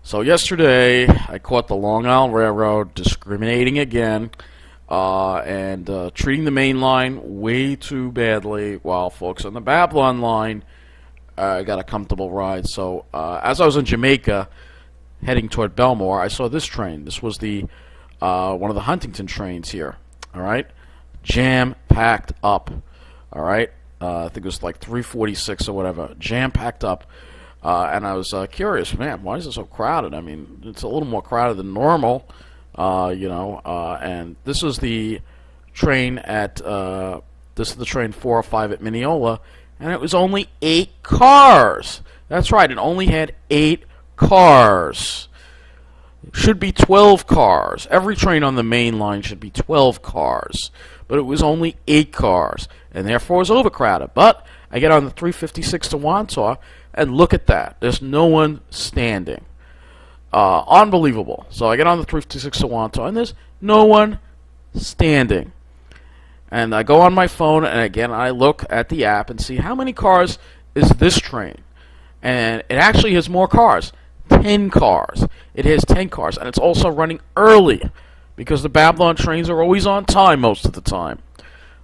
So yesterday, I caught the Long Island Railroad discriminating again and treating the main line way too badly, while folks on the Babylon line got a comfortable ride. So as I was in Jamaica, heading toward Belmore, I saw this train. This was the one of the Huntington trains here. All right, jam-packed up. All right, I think it was like 3:46 or whatever, jam-packed up. And I was curious, man, why is it so crowded? I mean, it's a little more crowded than normal, and this is the train at, this is the train 405 at Mineola, and it was only 8 cars. That's right, it only had 8 cars. It should be 12 cars. Every train on the main line should be 12 cars, but it was only 8 cars, and therefore it was overcrowded. But I get on the 356 to Wantagh, and look at that. There's no one standing. Unbelievable. So I get on the 356 to Wantagh, and there's no one standing. And I go on my phone, and again, I look at the app and see how many cars is this train. And it actually has more cars. 10 cars. It has 10 cars, and it's also running early because the Babylon trains are always on time most of the time.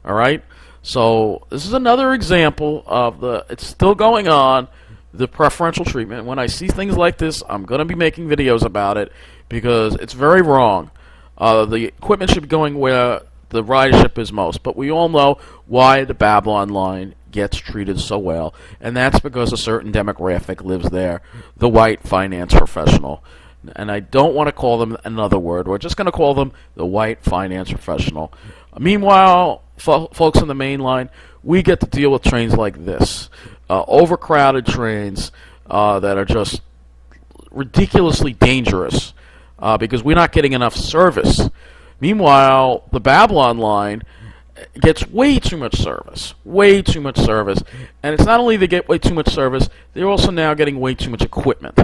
All right? So this is another example of it's still going on, the preferential treatment. When I see things like this, I'm going to be making videos about it because it's very wrong. The equipment should be going where the ridership is most, but we all know why the Babylon line gets treated so well, and that's because a certain demographic lives there, the white finance professional. And I don't want to call them another word. We're just going to call them the white finance professional. Meanwhile, folks on the main line, we get to deal with trains like this. Overcrowded trains that are just ridiculously dangerous because we're not getting enough service. Meanwhile, the Babylon line gets way too much service. Way too much service. And it's not only they get way too much service, they're also now getting way too much equipment.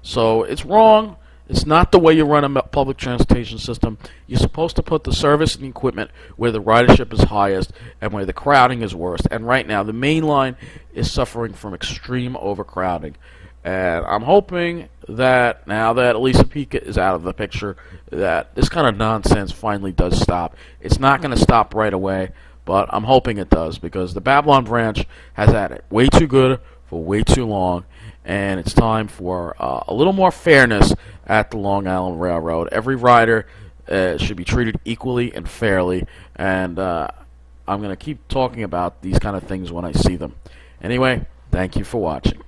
So it's wrong. It's not the way you run a public transportation system. You're supposed to put the service and the equipment where the ridership is highest and where the crowding is worst. And right now, the main line is suffering from extreme overcrowding. And I'm hoping that now that Lisa Pica is out of the picture, that this kind of nonsense finally does stop. It's not going to stop right away, but I'm hoping it does because the Babylon branch has had it way too good for way too long. And it's time for a little more fairness at the Long Island Railroad. Every rider should be treated equally and fairly, and I'm going to keep talking about these kind of things when I see them. Anyway, thank you for watching.